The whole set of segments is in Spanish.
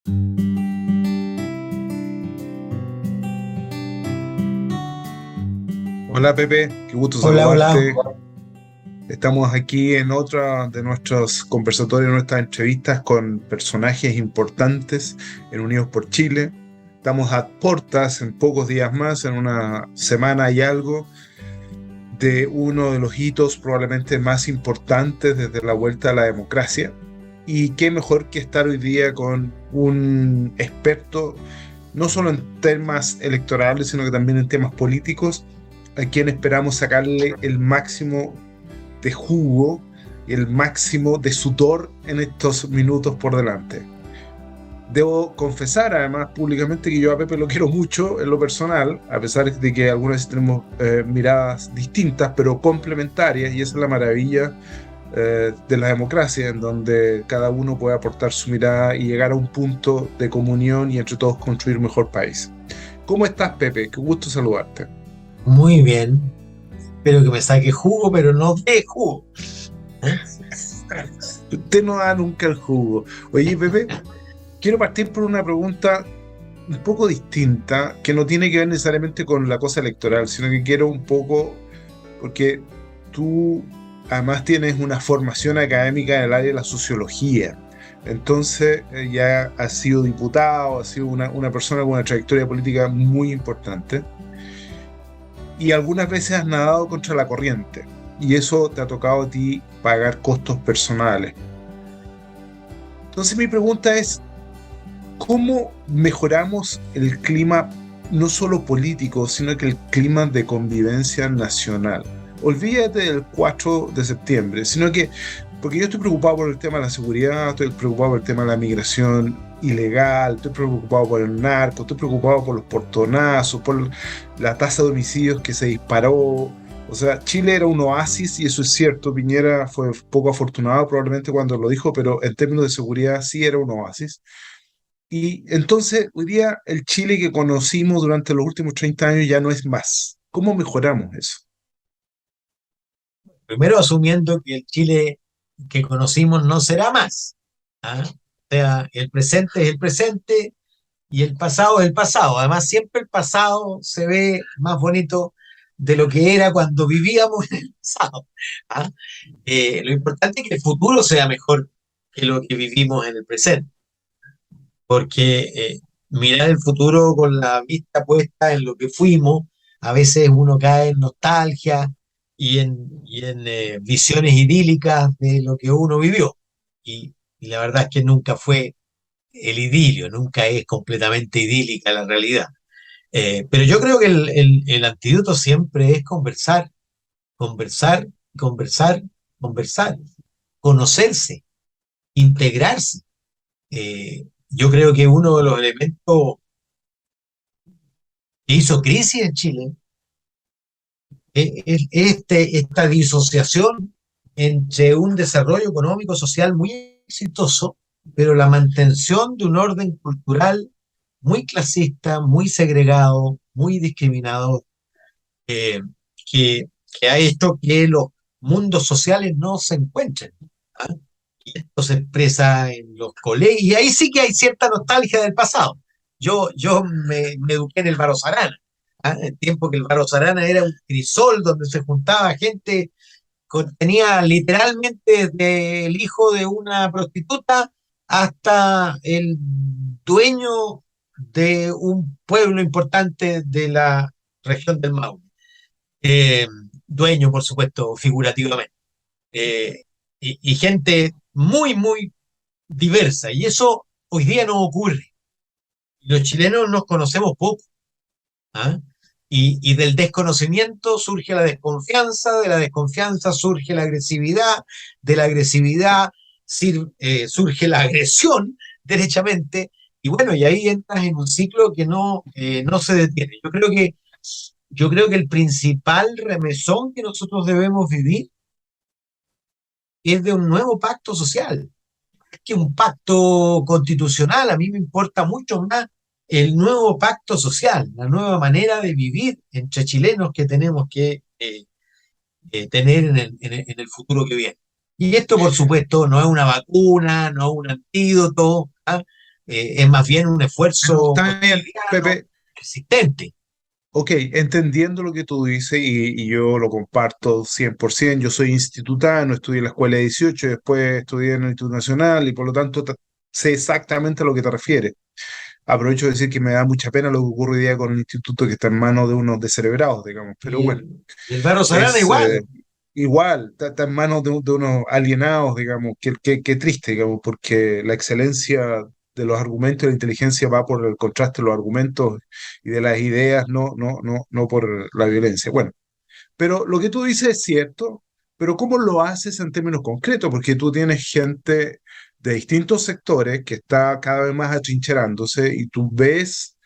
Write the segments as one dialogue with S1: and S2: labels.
S1: Hola Pepe, qué gusto
S2: Hola, hola.
S1: saludarte. Estamos aquí en otra de nuestros conversatorios, nuestras entrevistas con personajes importantes en Unidos por Chile. Estamos a puertas en pocos días más, en una semana y algo, de uno de los hitos probablemente más importantes desde la vuelta a la democracia. Y qué mejor que estar hoy día con un experto, no solo en temas electorales, sino que también en temas políticos, a quien esperamos sacarle el máximo de jugo y el máximo de sudor en estos minutos por delante. Debo confesar además públicamente que yo a Pepe lo quiero mucho en lo personal, a pesar de que algunas veces tenemos miradas distintas, pero complementarias, y esa es la maravilla de la democracia, en donde cada uno puede aportar su mirada y llegar a un punto de comunión y entre todos construir un mejor país. ¿Cómo estás, Pepe? Qué gusto saludarte.
S2: Muy bien. Espero que me saque jugo, pero no de jugo. ¿Eh?
S1: Usted no da nunca el jugo. Oye, Pepe, quiero partir por una pregunta un poco distinta, que no tiene que ver necesariamente con la cosa electoral, sino que quiero un poco, porque tú además tienes una formación académica en el área de la sociología. Entonces, ya has sido diputado, has sido una persona con una trayectoria política muy importante y algunas veces has nadado contra la corriente y eso te ha tocado a ti pagar costos personales. Entonces, mi pregunta es, ¿cómo mejoramos el clima no solo político, sino que el clima de convivencia nacional? Olvídate del 4 de septiembre, sino que, porque yo estoy preocupado por el tema de la seguridad, estoy preocupado por el tema de la migración ilegal, estoy preocupado por el narco, estoy preocupado por los portonazos, por la tasa de homicidios que se disparó. O sea, Chile era un oasis y eso es cierto, Piñera fue poco afortunado probablemente cuando lo dijo, pero en términos de seguridad sí era un oasis. Y entonces, hoy día, el Chile que conocimos durante los últimos 30 años ya no es más. ¿Cómo mejoramos eso?
S2: Primero asumiendo que el Chile que conocimos no será más. ¿Ah? O sea, el presente es el presente y el pasado es el pasado. Además, siempre el pasado se ve más bonito de lo que era cuando vivíamos en el pasado. ¿Ah? Lo importante es que el futuro sea mejor que lo que vivimos en el presente. Porque mirar el futuro con la vista puesta en lo que fuimos, a veces uno cae en nostalgia y en visiones idílicas de lo que uno vivió. Y la verdad es que nunca fue el idilio, nunca es completamente idílica la realidad. Pero yo creo que el antídoto siempre es conversar, conversar, conversar, conversar, conocerse, integrarse. Yo creo que uno de los elementos que hizo crisis en Chile es esta disociación entre un desarrollo económico social muy exitoso, pero la mantención de un orden cultural muy clasista, muy segregado, muy discriminado, eh, que, que ha hecho que los mundos sociales no se encuentren. ¿Ah? Y esto se expresa en los colegios, y ahí sí que hay cierta nostalgia del pasado. Yo me eduqué en el Barros Arana, ¿ah? El tiempo que el Barros Arana era un crisol donde se juntaba gente, tenía literalmente desde el hijo de una prostituta hasta el dueño de un pueblo importante de la región del Maule. Eh, Dueño, por supuesto, figurativamente. Y gente muy, muy diversa. Y eso hoy día no ocurre. Los chilenos nos conocemos poco. ¿Ah? Y del desconocimiento surge la desconfianza, de la desconfianza surge la agresividad, de la agresividad surge la agresión, derechamente, y bueno, y ahí entras en un ciclo que no se detiene. Yo creo que el principal remesón que nosotros debemos vivir es de un nuevo pacto social, que un pacto constitucional. A mí me importa mucho más el nuevo pacto social, la nueva manera de vivir entre chilenos que tenemos que tener en el futuro que viene. Y esto, por supuesto, no es una vacuna, no es un antídoto, ¿ah? es más bien un
S1: Pero
S2: esfuerzo
S1: está bien,
S2: cotidiano,
S1: Pepe.
S2: persistente.
S1: Ok, entendiendo lo que tú dices y yo lo comparto 100%. Yo soy institutano, estudié en la escuela de 18, después estudié en el Instituto Nacional y por lo tanto sé exactamente a lo que te refieres. Aprovecho de decir que me da mucha pena lo que ocurre hoy día con el instituto que está en manos de unos descerebrados, digamos, pero
S2: Y
S1: bueno,
S2: el Barros Arana
S1: es
S2: igual.
S1: igual, está en manos de unos alienados, digamos, qué triste, digamos, porque la excelencia de los argumentos y la inteligencia va por el contraste de los argumentos y de las ideas, no por la violencia. Bueno, pero lo que tú dices es cierto, pero ¿cómo lo haces en términos concretos? Porque tú tienes gente de distintos sectores que está cada vez más atrincherándose y tú ves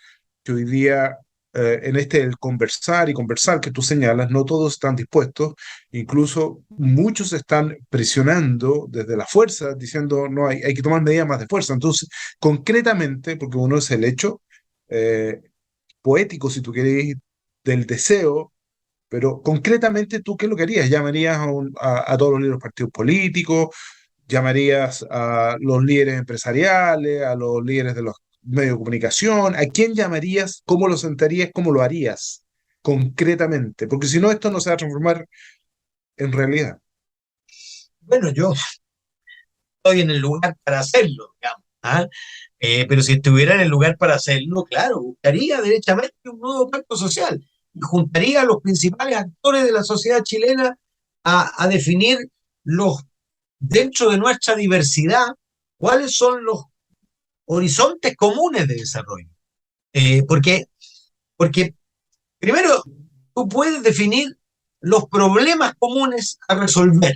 S1: que hoy día en este el conversar y conversar que tú señalas, no todos están dispuestos, incluso muchos están presionando desde la fuerza, diciendo, no, hay que tomar medidas más de fuerza. Entonces, concretamente, porque uno es el hecho eh, poético, si tú quieres, del deseo, pero concretamente, ¿tú qué es lo que harías? ¿Llamarías a todos los líderes de los partidos políticos? ¿Llamarías a los líderes empresariales, a los líderes de los medios de comunicación? ¿A quién llamarías? ¿Cómo lo sentarías? ¿Cómo lo harías concretamente? Porque si no, esto no se va a transformar en realidad.
S2: Bueno, yo estoy en el lugar para hacerlo, digamos. ¿Ah? Pero si estuviera en el lugar para hacerlo, claro, buscaría derechamente un nuevo pacto social y juntaría a los principales actores de la sociedad chilena a definir los, dentro de nuestra diversidad, cuáles son los horizontes comunes de desarrollo. Porque, porque primero, tú puedes definir los problemas comunes a resolver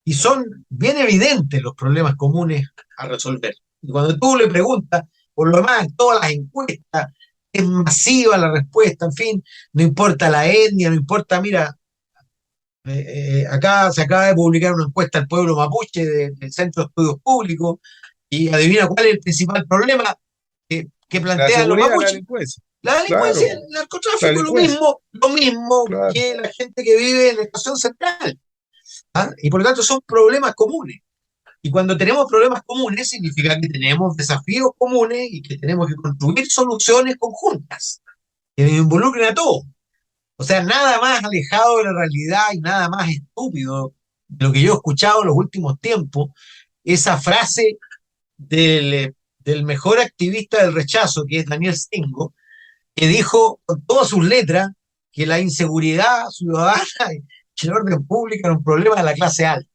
S2: y son bien evidentes los problemas comunes a resolver. Y cuando tú le preguntas, por lo demás, en todas las encuestas, es masiva la respuesta, en fin, no importa la etnia, no importa, mira, acá se acaba de publicar una encuesta al pueblo mapuche del Centro de Estudios Públicos y adivina cuál es el principal problema que
S1: La
S2: plantean los
S1: seguridad, la
S2: mapuches.
S1: delincuencia.
S2: La delincuencia,
S1: Claro,
S2: el
S1: la
S2: narcotráfico,
S1: delincuencia.
S2: lo mismo
S1: Claro.
S2: que la gente que vive en la estación central. ¿Ah? Y por lo tanto son problemas comunes. Y cuando tenemos problemas comunes, significa que tenemos desafíos comunes y que tenemos que construir soluciones conjuntas que involucren a todos. O sea, nada más alejado de la realidad y nada más estúpido de lo que yo he escuchado en los últimos tiempos, esa frase del mejor activista del rechazo, que es Daniel Stingo, que dijo con todas sus letras que la inseguridad ciudadana y el orden público era un problema de la clase alta.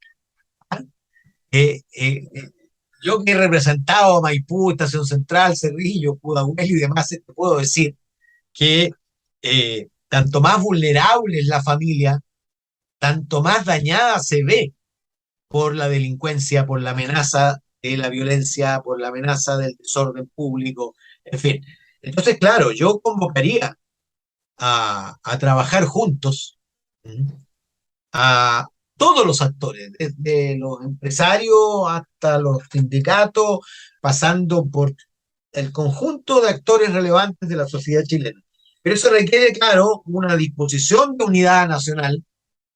S2: Eh, eh, eh, yo que he representado a Maipú, Estación Central, Cerrillo, Pudahuel y demás, te puedo decir que tanto más vulnerable es la familia, tanto más dañada se ve por la delincuencia, por la amenaza de la violencia, por la amenaza del desorden público, en fin. Entonces, claro, yo convocaría a trabajar juntos, ¿m? A todos los actores, desde los empresarios hasta los sindicatos, pasando por el conjunto de actores relevantes de la sociedad chilena. Pero eso requiere, claro, una disposición de unidad nacional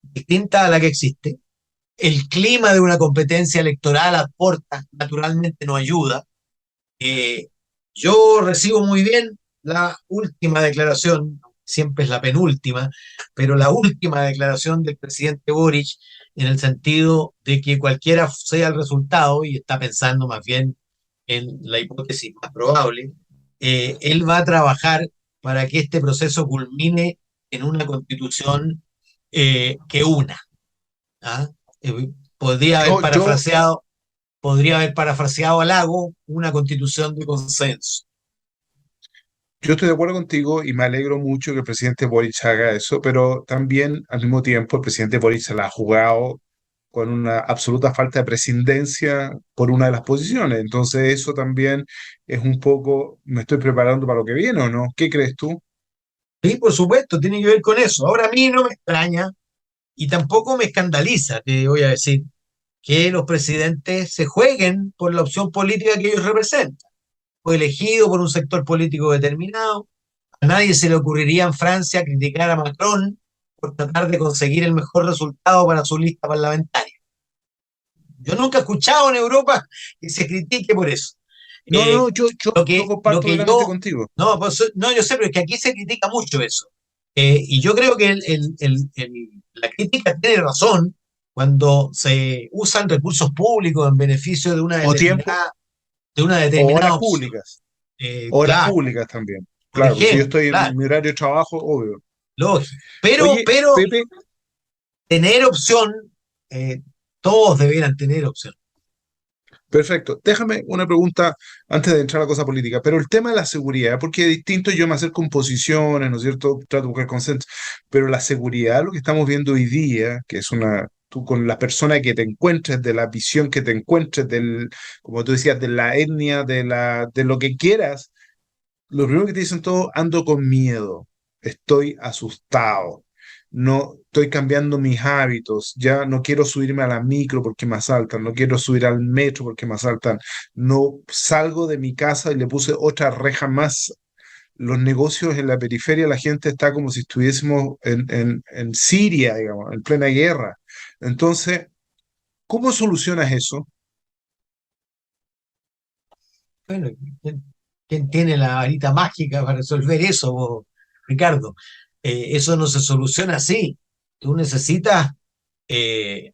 S2: distinta a la que existe. El clima de una competencia electoral aporta, naturalmente no ayuda. Eh, yo recibo muy bien la última declaración, siempre es la penúltima, pero la última declaración del presidente Boric en el sentido de que cualquiera sea el resultado, y está pensando más bien en la hipótesis más probable, él va a trabajar para que este proceso culmine en una constitución que una. ¿Ah? Eh, podría haber
S1: Yo
S2: parafraseado a Lago una constitución de consenso.
S1: Yo estoy de acuerdo contigo y me alegro mucho que el presidente Boric haga eso, pero también al mismo tiempo el presidente Boric se la ha jugado con una absoluta falta de prescindencia por una de las posiciones. Entonces eso también es un poco, me estoy preparando para lo que viene o no. ¿Qué crees tú?
S2: Sí, por supuesto, tiene que ver con eso. Ahora a mí no me extraña y tampoco me escandaliza, te voy a decir, que los presidentes se jueguen por la opción política que ellos representan. Fue elegido por un sector político determinado. A nadie se le ocurriría en Francia criticar a Macron por tratar de conseguir el mejor resultado para su lista parlamentaria. Yo nunca he escuchado en Europa que se critique por eso.
S1: No, no,
S2: Eh,
S1: no, yo
S2: lo
S1: comparto
S2: que
S1: plenamente
S2: yo,
S1: contigo.
S2: no, pues, no, yo sé, pero es que aquí se critica mucho eso. Y yo creo que la crítica tiene razón cuando se usan recursos públicos en beneficio
S1: O tiempo,
S2: de una
S1: o horas
S2: determinada opción.
S1: públicas. Horas
S2: Claro,
S1: públicas también.
S2: por
S1: Claro, si yo
S2: ejemplo,
S1: estoy en
S2: claro,
S1: mi horario de trabajo, obvio.
S2: lógico.
S1: Oye,
S2: Pero
S1: Pepe,
S2: tener opción, eh, todos debieran tener opción.
S1: perfecto. Déjame una pregunta antes de entrar a la cosa política, pero el tema de la seguridad, porque es distinto yo me acerco con posiciones, ¿no es cierto? Trato de buscar consenso, pero la seguridad, lo que estamos viendo hoy día, que es tú con la persona que te encuentres, de la visión que te encuentres, como tú decías, de la etnia, de lo que quieras, lo primero que te dicen todos, ando con miedo, estoy asustado, no estoy cambiando mis hábitos, ya no quiero subirme a la micro porque me asaltan, no quiero subir al metro porque me asaltan, no salgo de mi casa y le puse otra reja más. Los negocios en la periferia, la gente está como si estuviésemos en Siria, digamos, en plena guerra. Entonces, ¿cómo solucionas eso?
S2: Bueno, ¿quién, quién tiene la varita mágica para resolver eso, Ricardo? Eso no se soluciona así. Tú eh,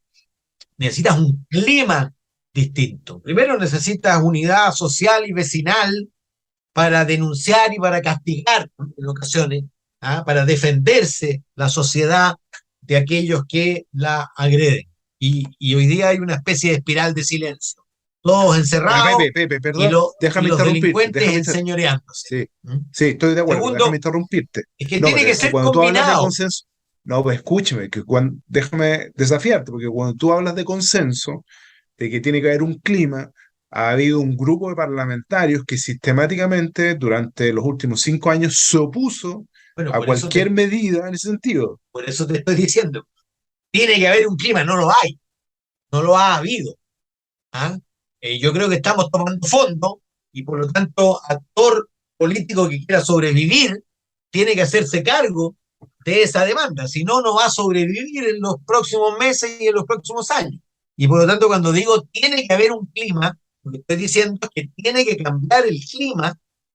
S2: necesitas un clima distinto. Primero necesitas unidad social y vecinal para denunciar y para castigar en ocasiones, ¿ah? Para defenderse la sociedad de aquellos que la agreden. Y hoy día hay una especie de espiral de silencio. Todos
S1: Ya,
S2: encerrados
S1: Pepe,
S2: y,
S1: perdón,
S2: y
S1: déjame
S2: los
S1: interrumpirte,
S2: delincuentes enseñoreándose.
S1: sí,
S2: ¿Mm?
S1: sí, estoy de acuerdo, déjame
S2: Segundo,
S1: interrumpirte.
S2: es que
S1: No,
S2: tiene
S1: pero
S2: que
S1: es que
S2: ser
S1: cuando tú hablas de
S2: combinado.
S1: consenso, no, pues escúchame, déjame desafiarte, porque cuando tú hablas de consenso, de que tiene que haber un clima, ha habido un grupo de parlamentarios que sistemáticamente durante los últimos 5 años se opuso
S2: Bueno,
S1: a cualquier medida en ese sentido.
S2: por eso te estoy diciendo. Tiene que haber un clima, no lo hay, no lo ha habido. ¿Ah? Yo creo que estamos tomando fondo y por lo tanto, actor político que quiera sobrevivir tiene que hacerse cargo de esa demanda, si no, no va a sobrevivir en los próximos meses y en los próximos años. Y por lo tanto, cuando digo tiene que haber un clima, lo que estoy diciendo es que tiene que cambiar el clima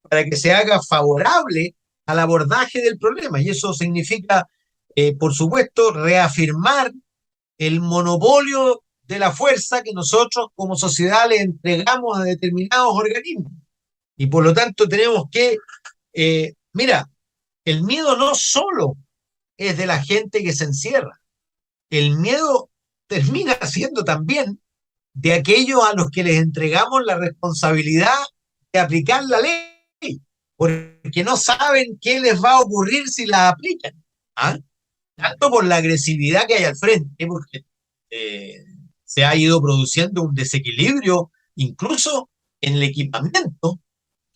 S2: para que se haga favorable al abordaje del problema. Y eso significa, por supuesto, reafirmar el monopolio de la fuerza que nosotros como sociedad le entregamos a determinados organismos. Y por lo tanto tenemos que, mira, el miedo no solo es de la gente que se encierra, el miedo termina siendo también de aquellos a los que les entregamos la responsabilidad de aplicar la ley, porque no saben qué les va a ocurrir si la aplican. ¿Ah? Tanto por la agresividad que hay al frente, porque eh, se ha ido produciendo un desequilibrio incluso en el equipamiento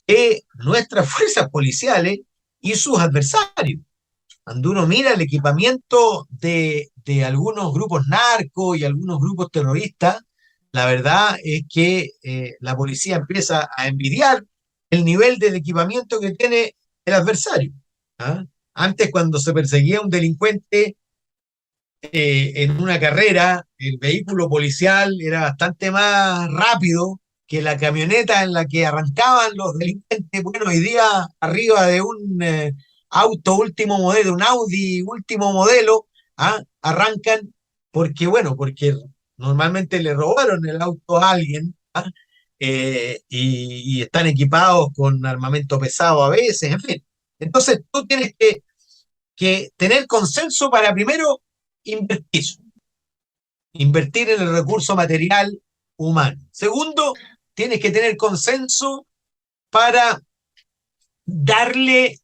S2: de nuestras fuerzas policiales y sus adversarios. Cuando uno mira el equipamiento de algunos grupos narcos y algunos grupos terroristas, la verdad es que la policía empieza a envidiar el nivel del equipamiento que tiene el adversario. ¿Ah? Antes, cuando se perseguía a un delincuente, en una carrera, el vehículo policial era bastante más rápido que la camioneta en la que arrancaban los delincuentes. Bueno, hoy día arriba de un auto último modelo, un Audi último modelo, ¿ah? Arrancan porque, bueno, porque normalmente le robaron el auto a alguien, ¿ah? Y están equipados con armamento pesado a veces, en fin. Entonces tú tienes que tener consenso para primero invertir, invertir en el recurso material humano. Segundo, tienes que tener consenso para darle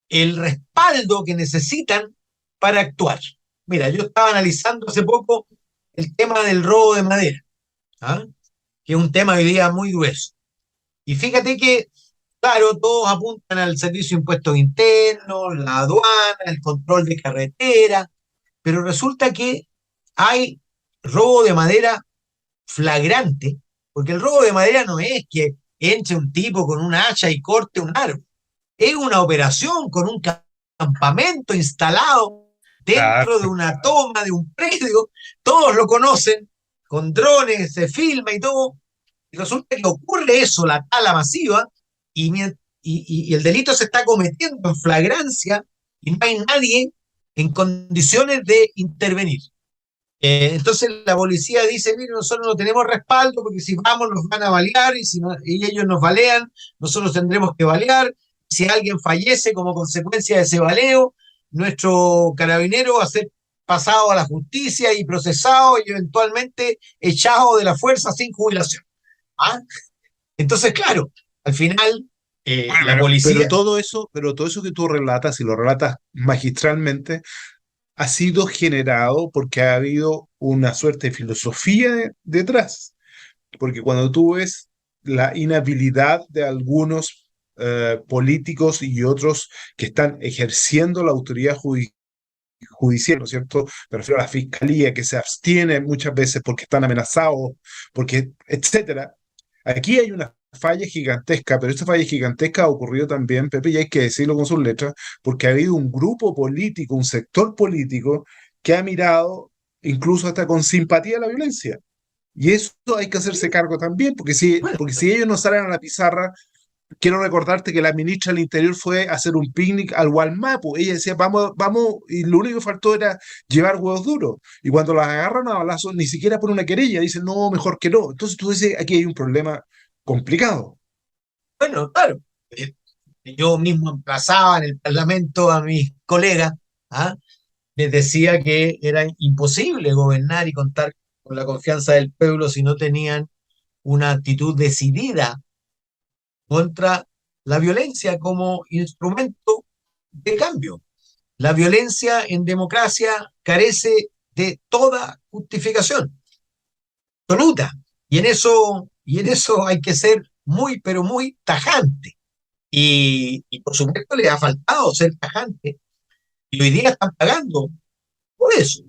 S2: el respaldo que necesitan para actuar. Mira, yo estaba analizando hace poco el tema del robo de madera, ¿ah? Que es un tema hoy día muy grueso. Y fíjate que, claro, todos apuntan al servicio de impuestos internos, la aduana, el control de carretera, pero resulta que hay robo de madera flagrante, porque el robo de madera no es que entre un tipo con un hacha y corte un árbol, es una operación con un campamento instalado
S1: Claro.
S2: dentro de una toma de un predio, todos lo conocen, con drones se filma y todo, Y resulta que ocurre eso, la tala masiva, y, y el delito se está cometiendo en flagrancia y no hay nadie en condiciones de intervenir. Entonces la policía dice, mire, nosotros no tenemos respaldo porque si vamos nos van a balear y si no, y ellos nos balean, nosotros tendremos que balear. Si alguien fallece como consecuencia de ese baleo, nuestro carabinero va a ser pasado a la justicia y procesado y eventualmente echado de la fuerza sin jubilación. ¿Ah? Entonces, claro, al final
S1: Bueno,
S2: la policía...
S1: pero todo eso que tú relatas, y lo relatas magistralmente, ha sido generado porque ha habido una suerte de filosofía detrás. Porque cuando tú ves la inhabilidad de algunos políticos y otros que están ejerciendo la autoridad judicial, ¿no es cierto? Me refiero a la fiscalía que se abstiene muchas veces porque están amenazados, porque, etcétera. Aquí hay una falla gigantesca, pero esta falla gigantesca ha ocurrido también, Pepe, y hay que decirlo con sus letras, porque ha habido un grupo político, un sector político que ha mirado incluso hasta con simpatía la violencia. Y eso hay que hacerse cargo también,
S2: Bueno,
S1: porque si ellos no salen a la pizarra, quiero recordarte que la ministra del Interior fue a hacer un picnic al Gualmapu. Ella decía, vamos, vamos, y lo único que faltó era llevar huevos duros. Y cuando las agarran a balazos, ni siquiera por una querella, dicen, no, mejor que no. Entonces tú dices, aquí hay un problema complicado.
S2: bueno, claro. Yo mismo emplazaba en el Parlamento a mis colegas, ¿ah? Les decía que era imposible gobernar y contar con la confianza del pueblo si no tenían una actitud decidida contra la violencia como instrumento de cambio. La violencia en democracia carece de toda justificación absoluta. Y en eso hay que ser muy, pero muy tajante. Y por supuesto les ha faltado ser tajante. Y hoy día están pagando por eso.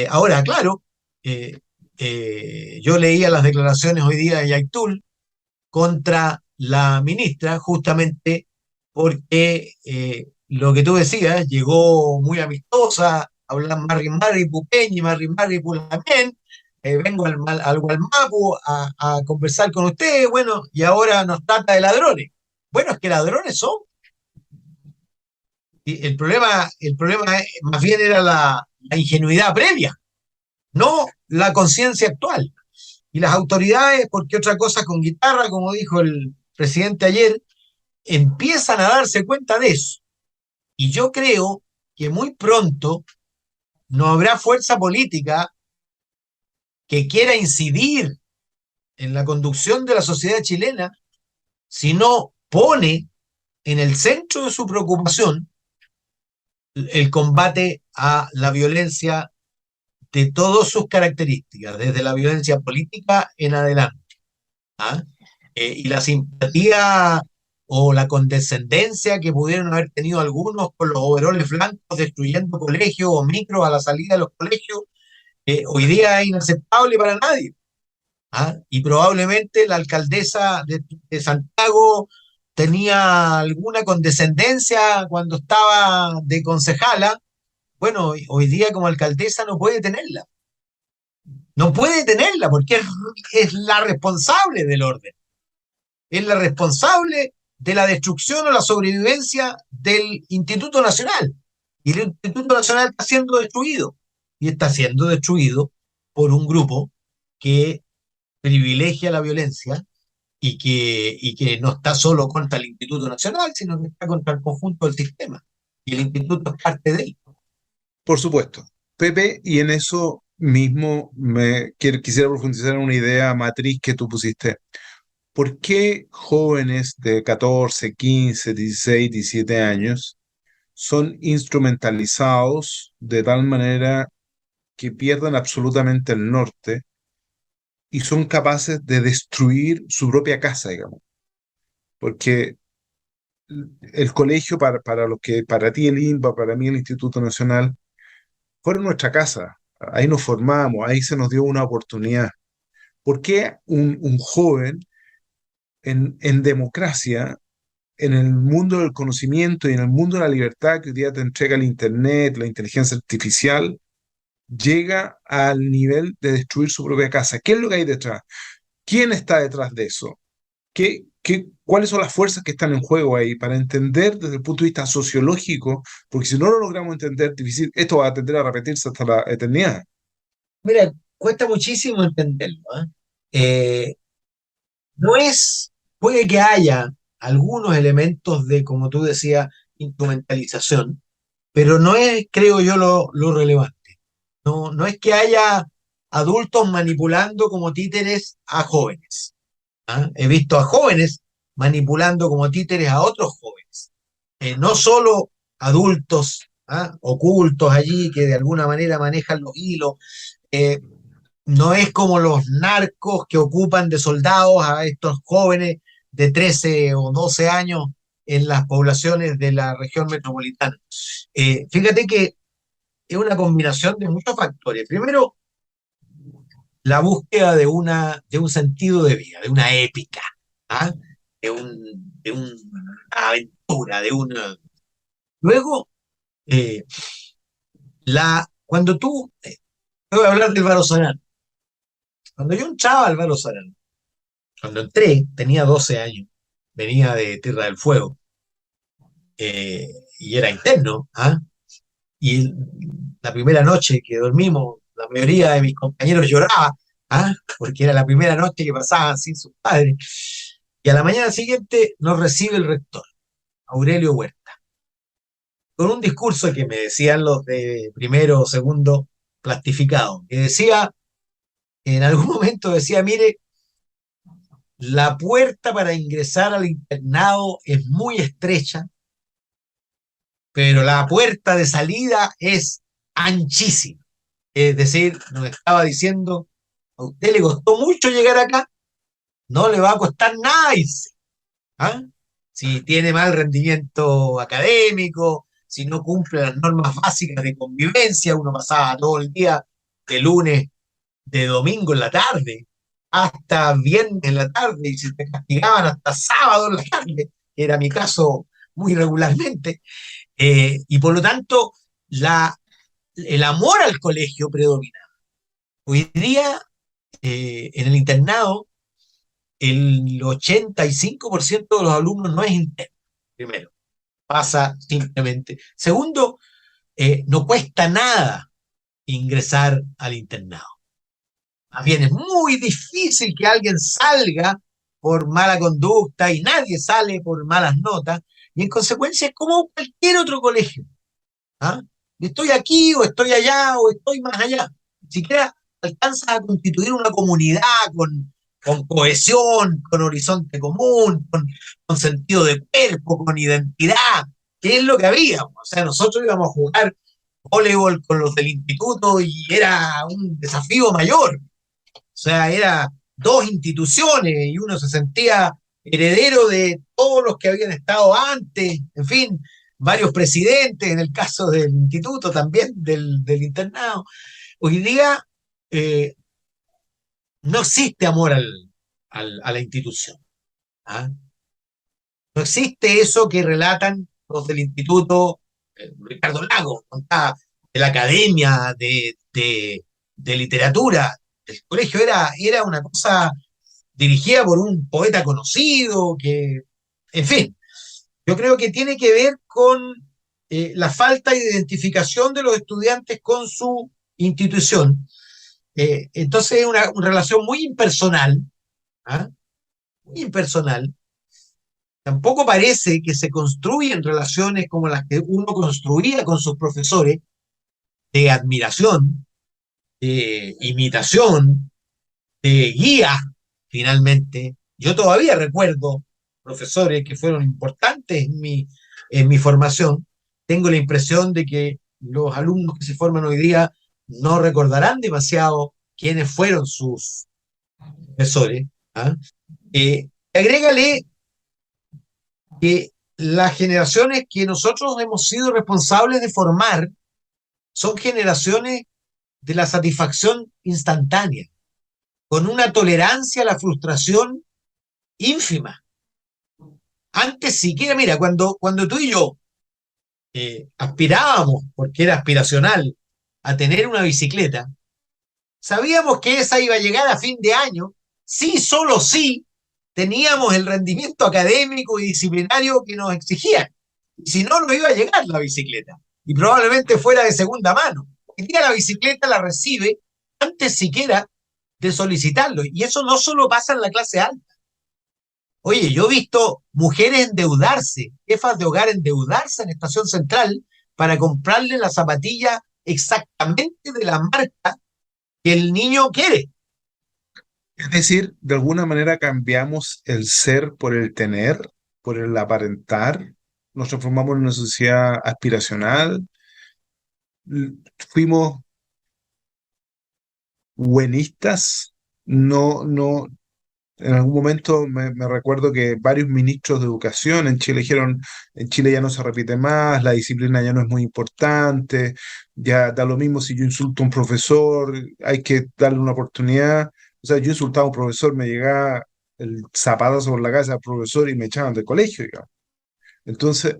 S2: Ahora, claro, eh, yo leía las declaraciones hoy día de Yaitul contra la ministra, justamente porque lo que tú decías, llegó muy amistosa, hablan Marri Marri Pupeñi, Marri Marri Pulamén, vengo al Gualmapu a conversar con ustedes, bueno, y ahora nos trata de ladrones. Bueno, es que ladrones son. Y el problema más bien era la ingenuidad previa, no la conciencia actual. Y las autoridades, porque otra cosa con guitarra, como dijo el presidente ayer, empiezan a darse cuenta de eso. Y yo creo que muy pronto no habrá fuerza política que quiera incidir en la conducción de la sociedad chilena si no pone en el centro de su preocupación el combate a la violencia de todas sus características, desde la violencia política en adelante. ¿Ah? Y la simpatía o la condescendencia que pudieron haber tenido algunos con los overoles blancos destruyendo colegios o micros a la salida de los colegios, hoy día es inaceptable para nadie. ¿Ah? Y probablemente la alcaldesa de Santiago tenía alguna condescendencia cuando estaba de concejala. Bueno, hoy día como alcaldesa no puede tenerla. No puede tenerla porque es la responsable del orden. Es la responsable de la destrucción o la sobrevivencia del Instituto Nacional. Y el Instituto Nacional está siendo destruido. Y está siendo destruido por un grupo que privilegia la violencia y que no está solo contra el Instituto Nacional, sino que está contra el conjunto del sistema. Y el instituto es parte de él.
S1: Por supuesto. Pepe, y en eso mismo quisiera profundizar en una idea matriz que tú pusiste. ¿Por qué jóvenes de 14, 15, 16, 17 años son instrumentalizados de tal manera que pierdan absolutamente el norte y son capaces de destruir su propia casa, digamos? Porque el colegio, para los que, para ti el INBA, para mí el Instituto Nacional, fueron nuestra casa. Ahí nos formamos, ahí se nos dio una oportunidad. ¿Por qué un joven en democracia, en el mundo del conocimiento y en el mundo de la libertad que hoy día te entrega el Internet, la inteligencia artificial, llega al nivel de destruir su propia casa? ¿Qué es lo que hay detrás? ¿Quién está detrás de eso? ¿Cuáles son las fuerzas que están en juego ahí para entender desde el punto de vista sociológico? Porque si no lo logramos entender, difícil, esto va a tender a repetirse hasta la eternidad.
S2: Mira, cuesta muchísimo entenderlo, ¿ah? Eh, no es, puede que haya algunos elementos de, como tú decías, instrumentalización, pero no es, creo yo, lo relevante. No, no es que haya adultos manipulando como títeres a jóvenes. ¿Ah? He visto a jóvenes manipulando como títeres a otros jóvenes. No solo adultos, ¿ah?, ocultos allí que de alguna manera manejan los hilos. Eh, no es como los narcos que ocupan de soldados a estos jóvenes de 13 o 12 años en las poblaciones de la región metropolitana. Fíjate que es una combinación de muchos factores. Primero, la búsqueda de un sentido de vida, de una épica, ¿ah?, de una aventura, de una... Luego, eh, cuando tú, te voy a hablar del Varo Sarán. Cuando yo entraba al Varo Sarán, cuando entré, tenía 12 años, venía de Tierra del Fuego, eh, y era interno, ¿ah? Y la primera noche que dormimos, la mayoría de mis compañeros lloraba, ¿ah?, porque era la primera noche que pasaban sin sus padres. Y a la mañana siguiente nos recibe el rector, Aurelio Huerta, con un discurso que me decían los de primero o segundo plastificado, que decía, en algún momento decía, mire, la puerta para ingresar al internado es muy estrecha, pero la puerta de salida es anchísima. Es decir, nos estaba diciendo, a usted le costó mucho llegar acá, no le va a costar nada irse, ¿ah? Si tiene mal rendimiento académico, si no cumple las normas básicas de convivencia, uno pasaba todo el día de lunes, de domingo en la tarde, hasta viernes en la tarde, y se te castigaban hasta sábado en la tarde, que era mi caso muy regularmente, y por lo tanto el amor al colegio predomina. Hoy día, en el internado, el 85% de los alumnos no es interno, primero, pasa simplemente. Segundo, no cuesta nada ingresar al internado. Más bien es muy difícil que alguien salga por mala conducta y nadie sale por malas notas, y en consecuencia es como cualquier otro colegio. ¿Ah? Estoy aquí o estoy allá o estoy más allá. Ni siquiera alcanzas a constituir una comunidad con cohesión, con horizonte común, con sentido de cuerpo, con identidad, que es lo que había. O sea, nosotros íbamos a jugar voleibol con los del instituto y era un desafío mayor. O sea, era dos instituciones y uno se sentía heredero de todos los que habían estado antes, en fin, varios presidentes, en el caso del instituto también, del internado. Hoy día eh, no existe amor a la institución, ¿ah? No existe eso que relatan los del instituto, Ricardo Lago, contaba de la academia de literatura. El colegio era una cosa dirigida por un poeta conocido, que, en fin, yo creo que tiene que ver con la falta de identificación de los estudiantes con su institución. Entonces es una relación muy impersonal, ¿ah?, muy impersonal. Tampoco parece que se construyen relaciones como las que uno construía con sus profesores, de admiración, de imitación, de guía, finalmente. Yo todavía recuerdo profesores que fueron importantes en mi formación. Tengo la impresión de que los alumnos que se forman hoy día no recordarán demasiado quiénes fueron sus profesores, ¿ah? Agrégale que las generaciones que nosotros hemos sido responsables de formar son generaciones de la satisfacción instantánea, con una tolerancia a la frustración ínfima. Antes siquiera, mira, cuando tú y yo aspirábamos, porque era aspiracional, a tener una bicicleta, sabíamos que esa iba a llegar a fin de año sí, solo sí, teníamos el rendimiento académico y disciplinario que nos exigían. Y si no, no iba a llegar la bicicleta. Y probablemente fuera de segunda mano. Hoy día la bicicleta la recibe antes siquiera de solicitarlo. Y eso no solo pasa en la clase alta. Oye, yo he visto mujeres endeudarse, jefas de hogar endeudarse en Estación Central para comprarle la zapatilla exactamente de la marca que el niño quiere.
S1: Es decir, de alguna manera cambiamos el ser por el tener, por el aparentar, nos transformamos en una sociedad aspiracional, fuimos buenistas, no, en algún momento me recuerdo que varios ministros de educación en Chile dijeron, en Chile ya no se repite más, la disciplina ya no es muy importante, ya da lo mismo si yo insulto a un profesor, hay que darle una oportunidad. O sea, yo insultaba a un profesor, me llegaba el zapatazo por la casa al profesor y me echaban del colegio, digamos. Entonces,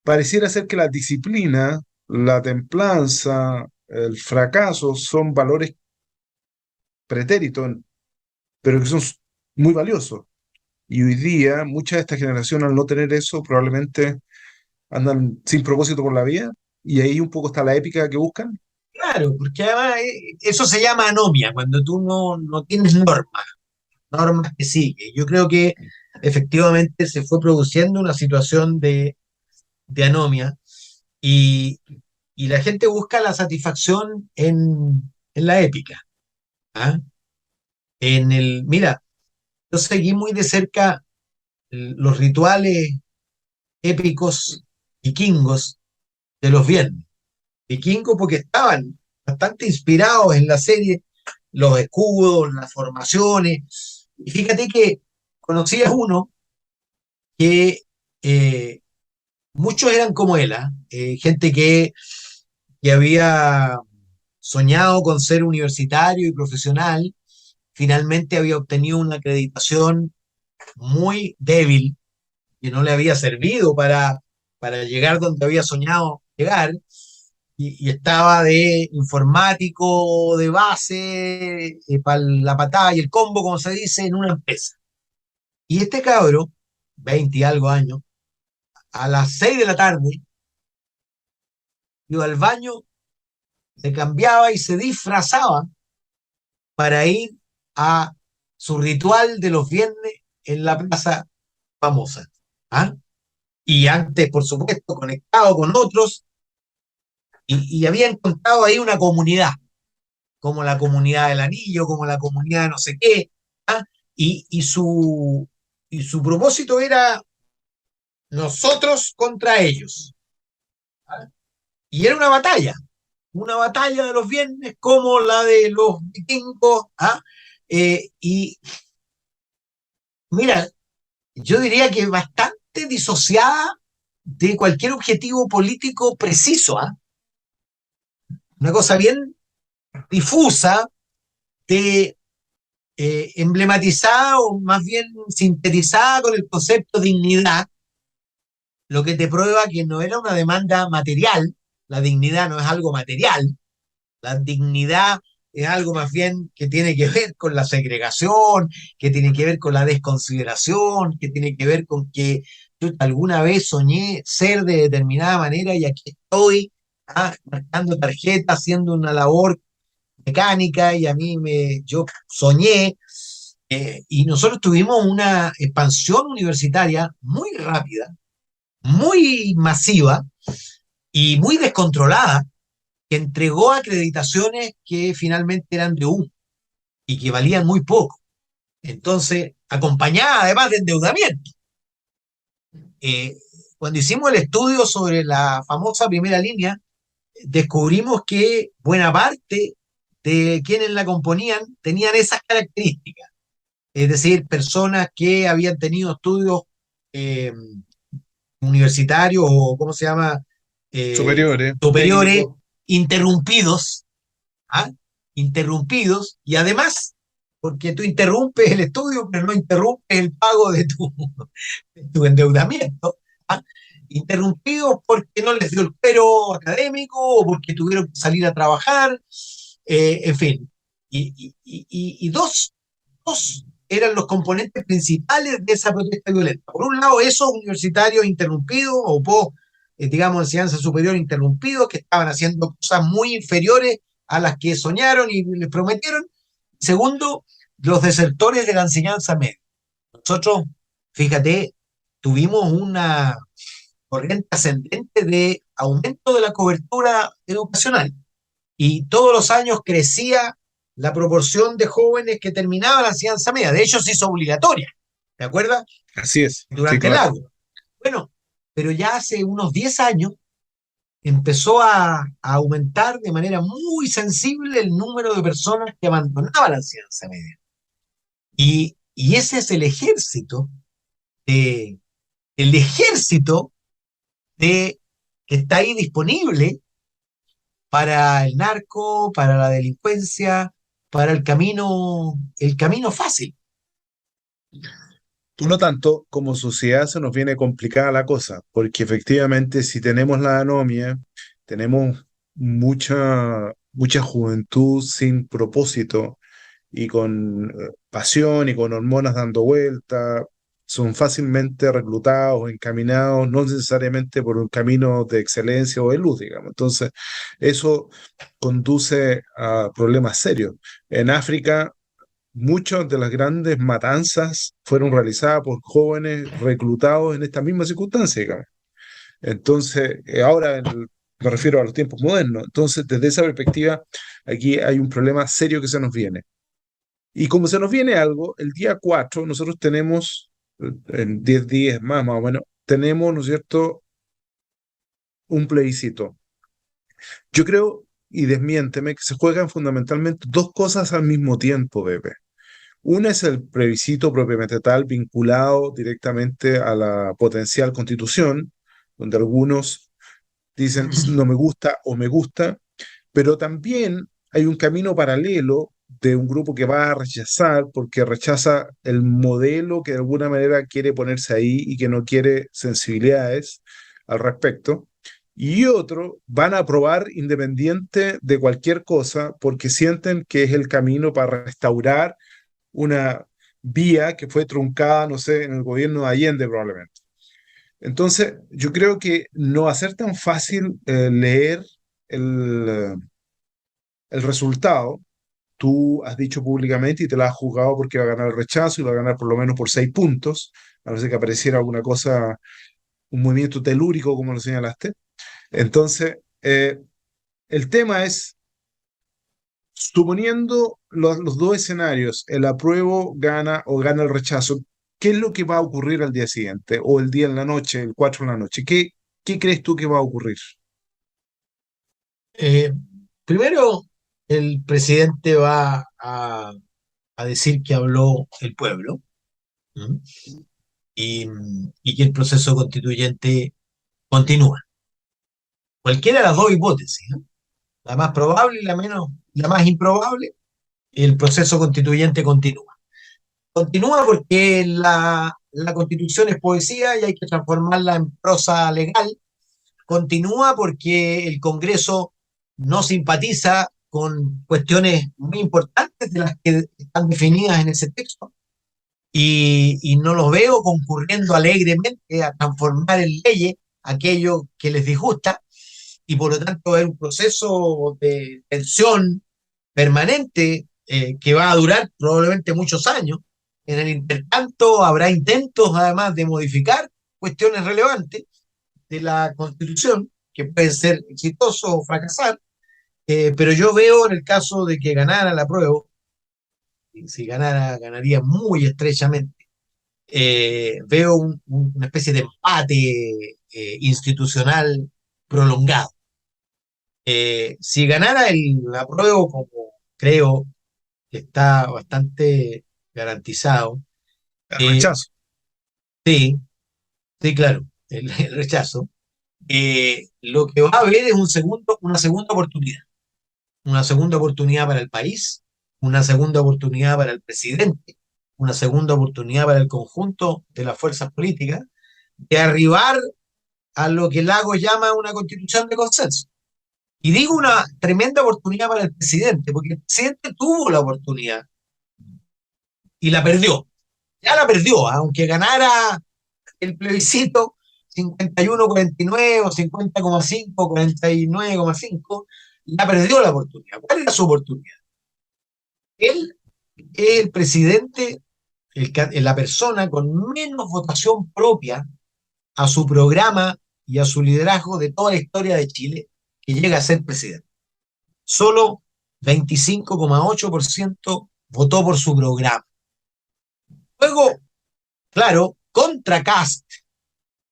S1: pareciera ser que la disciplina, la templanza, el fracaso son valores pretéritos, pero que son muy valiosos. Y hoy día, mucha de esta generación, al no tener eso, probablemente andan sin propósito por la vida. Y ahí un poco está la épica que buscan.
S2: Claro, porque además eso se llama anomia, cuando tú no tienes normas que siguen. Yo creo que efectivamente se fue produciendo una situación de anomia y, y la gente busca la satisfacción en la épica. ¿Ah? Mira, yo seguí muy de cerca los rituales épicos vikingos de los viernes. Vikingos porque estaban bastante inspirados en la serie, los escudos, las formaciones. Y fíjate que conocí a uno que muchos eran como él, ¿ah? Gente que había soñado con ser universitario y profesional, finalmente había obtenido una acreditación muy débil que no le había servido para llegar donde había soñado llegar, y estaba de informático de base, para la patada y el combo, como se dice, en una empresa. Y este cabro, 20 y algo años, a las 6 de la tarde, iba al baño, se cambiaba y se disfrazaba para ir a su ritual de los viernes en la plaza famosa. ¿Ah? Y antes, por supuesto, conectado con otros, y había encontrado ahí una comunidad, como la comunidad del anillo, como la comunidad de no sé qué, ¿ah? Y, y, su, y su propósito era nosotros contra ellos. ¿Ah? Y era una batalla de los viernes como la de los vikingos. ¿Ah? Y mira, yo diría que bastante disociada de cualquier objetivo político preciso. ¿Ah? Una cosa bien difusa, de emblematizada o más bien sintetizada con el concepto de dignidad, lo que te prueba que no era una demanda material, la dignidad no es algo material, la dignidad es algo más bien que tiene que ver con la segregación, que tiene que ver con la desconsideración, que tiene que ver con que yo alguna vez soñé ser de determinada manera y aquí estoy, marcando tarjetas, haciendo una labor mecánica y yo soñé, y nosotros tuvimos una expansión universitaria muy rápida, muy masiva y muy descontrolada, que entregó acreditaciones que finalmente eran de humo y que valían muy poco. Entonces, acompañada además de endeudamiento. Eh, Cuando hicimos el estudio sobre la famosa primera línea, descubrimos que buena parte de quienes la componían tenían esas características, es decir, personas que habían tenido estudios eh, universitarios o, ¿cómo se llama?,
S1: Superiores,
S2: superiores,
S1: técnicos.
S2: interrumpidos, ¿ah? Interrumpidos, y además, porque tú interrumpes el estudio, pero no interrumpes el pago de tu endeudamiento, ¿ah? Interrumpidos porque no les dio el pero académico o porque tuvieron que salir a trabajar, en fin. Y dos dos eran los componentes principales de esa protesta violenta. Por un lado, esos universitarios interrumpidos o digamos, enseñanza superior interrumpidos, que estaban haciendo cosas muy inferiores a las que soñaron y les prometieron. Segundo, los desertores de la enseñanza media. Nosotros, fíjate, tuvimos una corriente ascendente de aumento de la cobertura educacional y todos los años crecía la proporción de jóvenes que terminaban la enseñanza media. De hecho, se hizo obligatoria, ¿te acuerdas?
S1: Así es, sí,
S2: Durante el
S1: claro.
S2: agua. Bueno, pero ya hace unos 10 años empezó a aumentar de manera muy sensible el número de personas que abandonaban la enseñanza media. Y ese es de, el ejército de, que está ahí disponible para el narco, para la delincuencia, para el camino fácil.
S1: Por lo tanto, como sociedad se nos viene complicada la cosa, porque efectivamente si tenemos la anomia, tenemos mucha juventud sin propósito y con pasión y con hormonas dando vuelta, son fácilmente reclutados o encaminados, no necesariamente por un camino de excelencia o de luz, digamos. Entonces, eso conduce a problemas serios. En África, muchas de las grandes matanzas fueron realizadas por jóvenes reclutados en esta misma circunstancia, digamos. Entonces, me refiero a los tiempos modernos. Entonces, desde esa perspectiva, aquí hay un problema serio que se nos viene. Y como se nos viene algo, el día 4 nosotros tenemos, en 10 días más o menos, tenemos, ¿no es cierto?, un plebiscito. Yo creo, y desmiénteme, que se juegan fundamentalmente dos cosas al mismo tiempo, Pepe. Una es el plebiscito propiamente tal, vinculado directamente a la potencial constitución, donde algunos dicen no me gusta o me gusta, pero también hay un camino paralelo de un grupo que va a rechazar porque rechaza el modelo que de alguna manera quiere ponerse ahí y que no quiere sensibilidades al respecto. Y otro van a aprobar independiente de cualquier cosa porque sienten que es el camino para restaurar una vía que fue truncada, no sé, en el gobierno de Allende probablemente. Entonces, yo creo que no va a ser tan fácil leer el, el resultado. Tú has dicho públicamente y te la has jugado porque va a ganar el rechazo y va a ganar por lo menos por 6 puntos, a no ser que apareciera alguna cosa, un movimiento telúrico, como lo señalaste. Entonces, el tema es, suponiendo los dos escenarios, el apruebo gana o gana el rechazo, ¿qué es lo que va a ocurrir al día siguiente o el día en la noche, el 4 en la noche? ¿Qué crees tú que va a ocurrir?
S2: Eh, Primero, el presidente a decir que habló el pueblo, ¿m? y, y que el proceso constituyente continúa. Cualquiera de las dos hipótesis, ¿eh? La más probable y la más improbable, el proceso constituyente continúa. Continúa porque la constitución es poesía y hay que transformarla en prosa legal. Continúa porque el Congreso no simpatiza con cuestiones muy importantes de las que están definidas en ese texto y no los veo concurriendo alegremente a transformar en leyes aquello que les disgusta y por lo tanto es un proceso de tensión permanente que va a durar probablemente muchos años. En el intertanto habrá intentos además de modificar cuestiones relevantes de la Constitución que pueden ser exitosos o fracasar, pero yo veo en el caso de que ganara la prueba, y si ganara, ganaría muy estrechamente, veo una especie de empate institucional prolongado. Si ganara el apruebo, como creo que está bastante garantizado,
S1: El
S2: eh,
S1: rechazo.
S2: sí, sí, claro, el rechazo, lo que va a haber es una segunda oportunidad para el país, una segunda oportunidad para el presidente, una segunda oportunidad para el conjunto de las fuerzas políticas, de arribar a lo que Lagos llama una constitución de consenso. Y digo una tremenda oportunidad para el presidente, porque el presidente tuvo la oportunidad y la perdió. Ya la perdió, aunque ganara el plebiscito 51,49 o 50,5, 49,5, la perdió la oportunidad. ¿Cuál era su oportunidad? Él es el presidente, la persona con menos votación propia a su programa y a su liderazgo de toda la historia de Chile que llega a ser presidente. Solo 25,8% votó por su programa. Luego, claro, contra Kast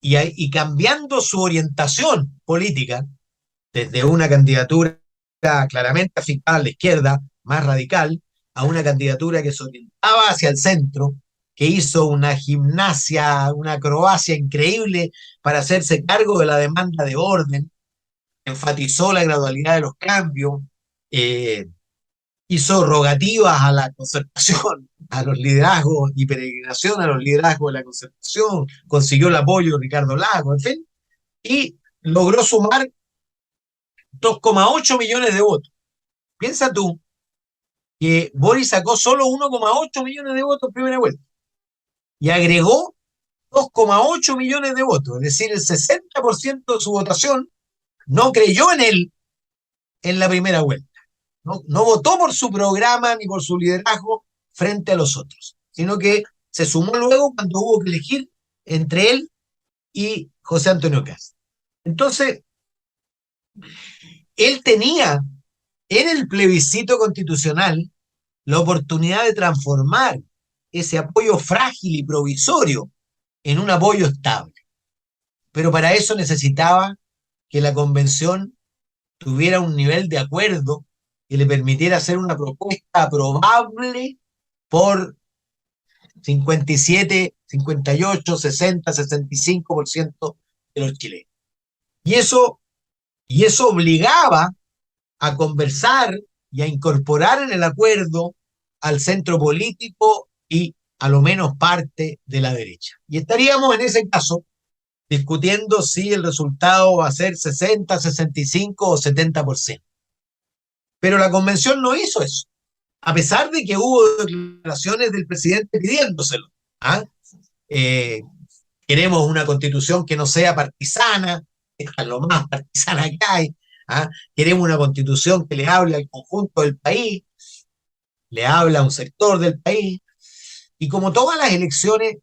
S2: y cambiando su orientación política desde una candidatura claramente afincada a la izquierda, más radical, a una candidatura que se orientaba hacia el centro, que hizo una gimnasia, una acrobacia increíble para hacerse cargo de la demanda de orden, enfatizó la gradualidad de los cambios, eh, hizo rogativas a la concertación, a los liderazgos y peregrinación a los liderazgos de la concertación, consiguió el apoyo de Ricardo Lago, en fin, y logró sumar 2,8 millones de votos. Piensa tú que Boris sacó solo 1,8 millones de votos en primera vuelta y agregó 2,8 millones de votos, es decir, el 60% de su votación no creyó en él en la primera vuelta. No votó por su programa ni por su liderazgo frente a los otros, sino que se sumó luego cuando hubo que elegir entre él y José Antonio Kast. Entonces, él tenía en el plebiscito constitucional la oportunidad de transformar ese apoyo frágil y provisorio en un apoyo estable. Pero para eso necesitaba que la convención tuviera un nivel de acuerdo que le permitiera hacer una propuesta aprobable por 57, 58, 60, 65% de los chilenos. Y eso, y eso obligaba a conversar y a incorporar en el acuerdo al centro político y a lo menos parte de la derecha. Y estaríamos en ese caso discutiendo si el resultado va a ser 60, 65 o 70%. Pero la convención no hizo eso, a pesar de que hubo declaraciones del presidente pidiéndoselo. ¿Ah? Eh, Queremos una constitución que no sea partisana, es lo más partisana que hay. ¿Ah? Queremos una constitución que le hable al conjunto del país, le habla a un sector del país. Y como todas las elecciones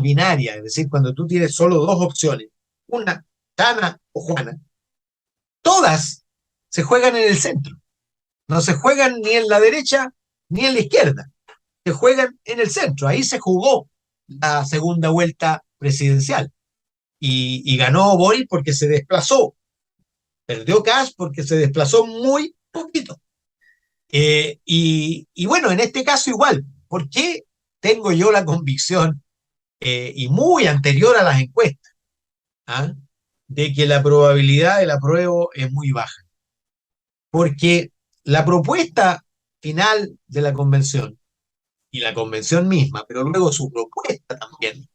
S2: binarias, es decir, cuando tú tienes solo dos opciones, una, Tana o Juana, todas se juegan en el centro. No se juegan ni en la derecha ni en la izquierda. Se juegan en el centro. Ahí se jugó la segunda vuelta presidencial. Y ganó Boris porque se desplazó. Perdió Kast porque se desplazó muy poquito. Y bueno, en este caso igual. ¿Por qué tengo yo la convicción, y muy anterior a las encuestas, ¿ah? de que la probabilidad del apruebo es muy baja? Porque la propuesta final de la convención y la convención misma, pero luego su propuesta también,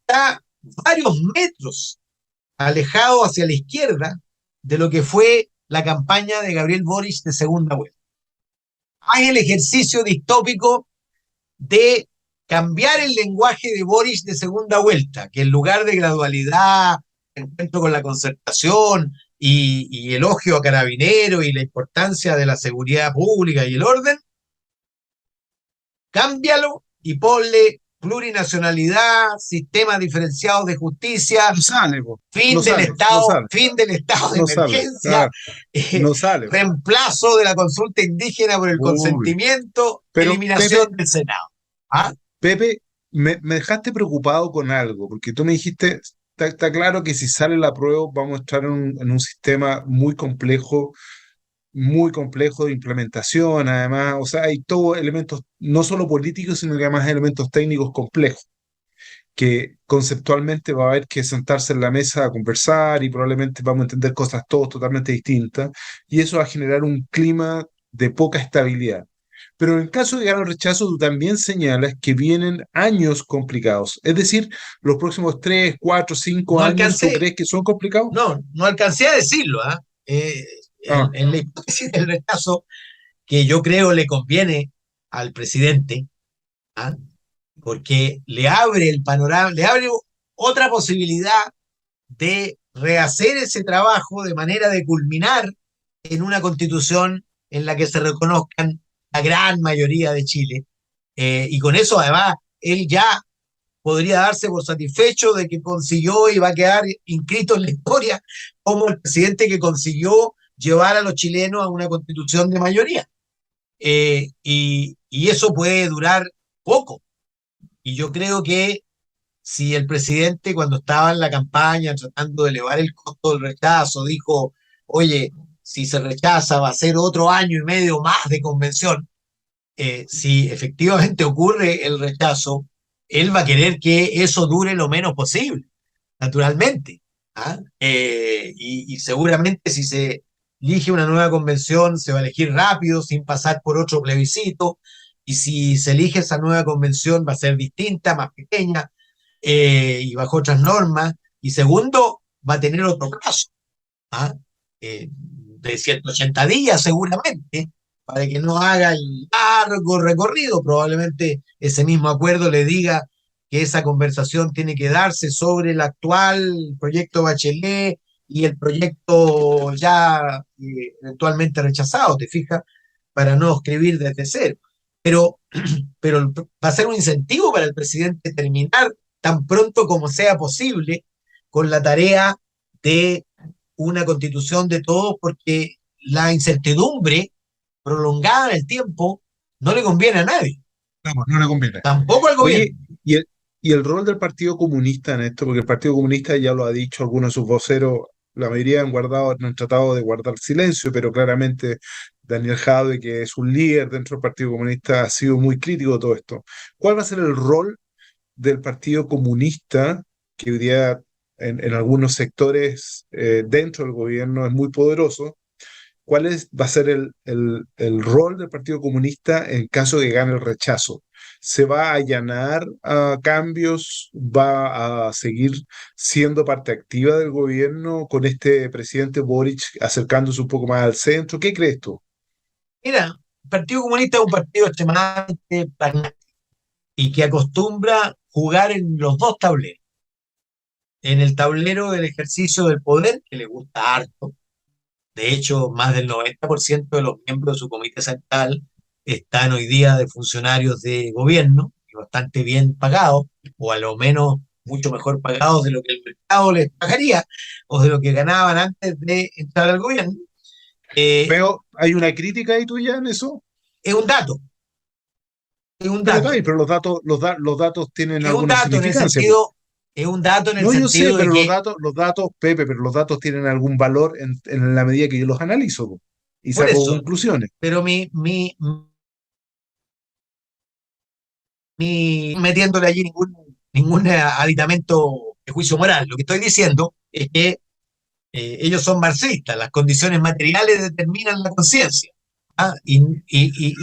S2: está varios metros alejado hacia la izquierda de lo que fue la campaña de Gabriel Boric de segunda vuelta. Hay el ejercicio distópico de cambiar el lenguaje de Boric de segunda vuelta, que en lugar de gradualidad, encuentro con la concertación y elogio a carabineros y la importancia de la seguridad pública y el orden, cámbialo y ponle plurinacionalidad, sistemas diferenciados de justicia,
S1: No sale, po. No sale, no sale,
S2: fin del estado de
S1: no sale,
S2: emergencia,
S1: no sale.
S2: reemplazo de la consulta indígena por el
S1: Uy,
S2: consentimiento,
S1: pero Pepe,
S2: eliminación del Senado. ¿Ah?
S1: Pepe, me dejaste preocupado con algo, porque tú me dijiste, está claro que si sale la prueba vamos a estar en un sistema muy complejo de implementación, además, o sea, hay todos elementos, no solo políticos, sino que además elementos técnicos complejos, que conceptualmente va a haber que sentarse en la mesa a conversar y probablemente vamos a entender cosas todos totalmente distintas, y eso va a generar un clima de poca estabilidad. Pero en el caso de gane el rechazo, tú también señalas que vienen años complicados. Es decir, los próximos 3, 4, 5
S2: No
S1: años, ¿tú
S2: alcancé,
S1: crees que son complicados?
S2: no alcancé a decirlo. ¿Ah?
S1: Ah,
S2: En la hipótesis del rechazo, que yo creo le conviene al presidente, ¿ah? Porque le abre el panorama, le abre otra posibilidad de rehacer ese trabajo de manera de culminar en una constitución en la que se reconozcan la gran mayoría de Chile. Y con eso, además, él ya podría darse por satisfecho de que consiguió y va a quedar inscrito en la historia como el presidente que consiguió llevar a los chilenos a una constitución de mayoría. Y eso puede durar poco. Y yo creo que si el presidente cuando estaba en la campaña tratando de elevar el costo del rechazo dijo, oye, si se rechaza va a ser otro año y medio más de convención, si efectivamente ocurre el rechazo, él va a querer que eso dure lo menos posible, naturalmente. ¿Ah? Y seguramente si se elige una nueva convención, se va a elegir rápido, sin pasar por otro plebiscito, y si se elige esa nueva convención va a ser distinta, más pequeña, y bajo otras normas, y segundo, va a tener otro plazo. ¿Ah? De 180 días seguramente, para que no haga el largo recorrido. Probablemente ese mismo acuerdo le diga que esa conversación tiene que darse sobre el actual proyecto Bachelet y el proyecto ya eventualmente rechazado, ¿te fijas? Para no escribir desde cero. Pero, pero va a ser un incentivo para el presidente terminar tan pronto como sea posible con la tarea de una constitución de todos, porque la incertidumbre prolongada en el tiempo no le conviene a nadie,
S1: No, pues, no le conviene.
S2: tampoco al
S1: Oye,
S2: gobierno.
S1: y el rol del Partido Comunista en esto, porque el Partido Comunista ya lo ha dicho algunos de sus voceros, la mayoría han tratado de guardar silencio, pero claramente Daniel Jadwe, que es un líder dentro del Partido Comunista, ha sido muy crítico de todo esto. ¿Cuál va a ser el rol del Partido Comunista, que hoy día en algunos sectores dentro del gobierno es muy poderoso? Va a ser el rol del Partido Comunista en caso de que gane el rechazo? ¿Se va a allanar a cambios? ¿Va a seguir siendo parte activa del gobierno con este presidente Boric acercándose un poco más al centro? ¿Qué crees tú?
S2: Mira, el Partido Comunista es un partido extremadamente pragmático y que acostumbra jugar en los dos tableros. En el tablero del ejercicio del poder, que le gusta harto. De hecho, más del 90% de los miembros de su comité central están hoy día de funcionarios de gobierno y bastante bien pagados, o a lo menos mucho mejor pagados de lo que el mercado les pagaría o de lo que ganaban antes de entrar al gobierno. Eh,
S1: Veo, hay una crítica ahí tuya en eso,
S2: es un dato, es un
S1: pero está
S2: dato,
S1: bien, pero los datos tienen
S2: es un
S1: alguna
S2: dato en el
S1: significancia, po.
S2: sentido, es un dato en el
S1: No, yo sé,
S2: sentido de
S1: pero
S2: que,
S1: Pepe, pero los datos tienen algún valor en la medida que yo los analizo, po, y
S2: por
S1: saco
S2: eso,
S1: conclusiones.
S2: pero metiéndole allí ningún aditamento de juicio moral. Lo que estoy diciendo es que ellos son marxistas, las condiciones materiales determinan la conciencia. ¿Ah? Y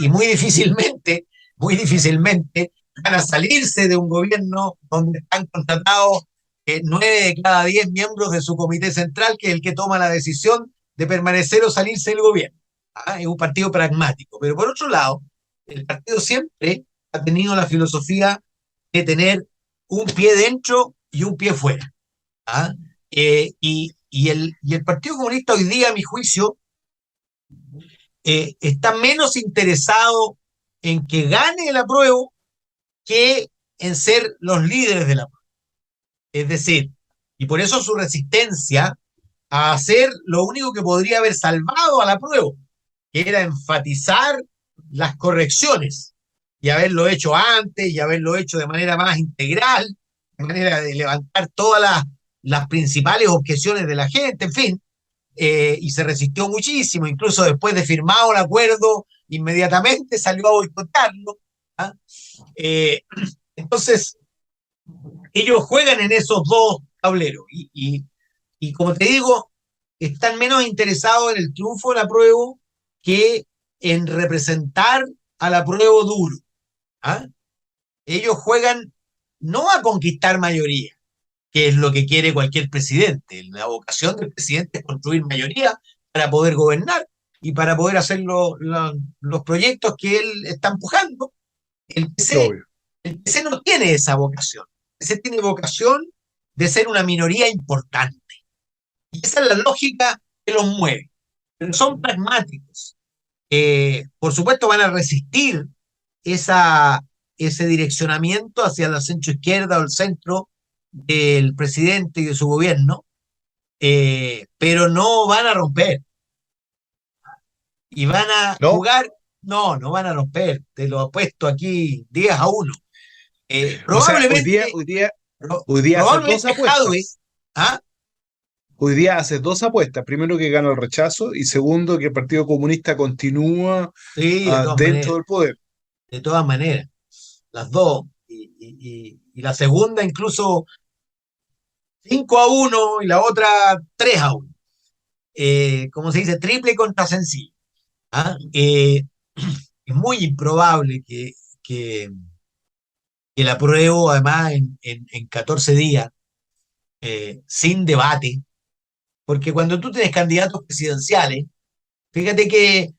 S2: muy difícilmente van a salirse de un gobierno donde están contratados 9 de cada 10 miembros de su comité central, que es el que toma la decisión de permanecer o salirse del gobierno. ¿Ah? Es un partido pragmático. Pero por otro lado, el partido siempre ha tenido la filosofía de tener un pie dentro y un pie fuera. ¿Ah? Y el Partido Comunista hoy día, a mi juicio, está menos interesado en que gane el apruebo que en ser los líderes del apruebo. Es decir, y por eso su resistencia a hacer lo único que podría haber salvado al apruebo, que era enfatizar las correcciones y haberlo hecho antes y haberlo hecho de manera más integral, de manera de levantar todas las principales objeciones de la gente, en fin, y se resistió muchísimo, incluso después de firmado el acuerdo, inmediatamente salió a boicotarlo. ¿Ah? Eh, entonces, ellos juegan en esos dos tableros y como te digo, están menos interesados en el triunfo del apruebo que en representar al apruebo duro. ¿Ah? Ellos juegan no a conquistar mayoría, que es lo que quiere cualquier presidente. La vocación del presidente es construir mayoría para poder gobernar. y para poder hacer los proyectos que él está empujando. El PC,
S1: obvio.
S2: el PC no tiene esa vocación. El PC tiene vocación de ser una minoría importante. Y esa es la lógica que los mueve. Pero son pragmáticos. Por supuesto van a resistir esa, ese direccionamiento hacia la centro izquierda o el centro del presidente y de su gobierno, pero no van a romper y van a
S1: ¿No?
S2: jugar, no, no van a romper, te lo apuesto aquí 10-1.
S1: O sea,
S2: Probablemente,
S1: hoy día haces dos
S2: probablemente Hadwe,
S1: apuestas.
S2: ¿ah?
S1: Hoy día haces dos apuestas. Primero, que gana el rechazo, y segundo, que el Partido Comunista continúa
S2: Sí, de todas
S1: dentro
S2: maneras,
S1: del poder.
S2: de todas maneras, las dos. Y la segunda incluso 5-1 y la otra 3-1. Como se dice, triple contra sencillo. ¿Ah? Es muy improbable que, que la apruebo además en 14 días, sin debate, porque cuando tú tienes candidatos presidenciales, fíjate que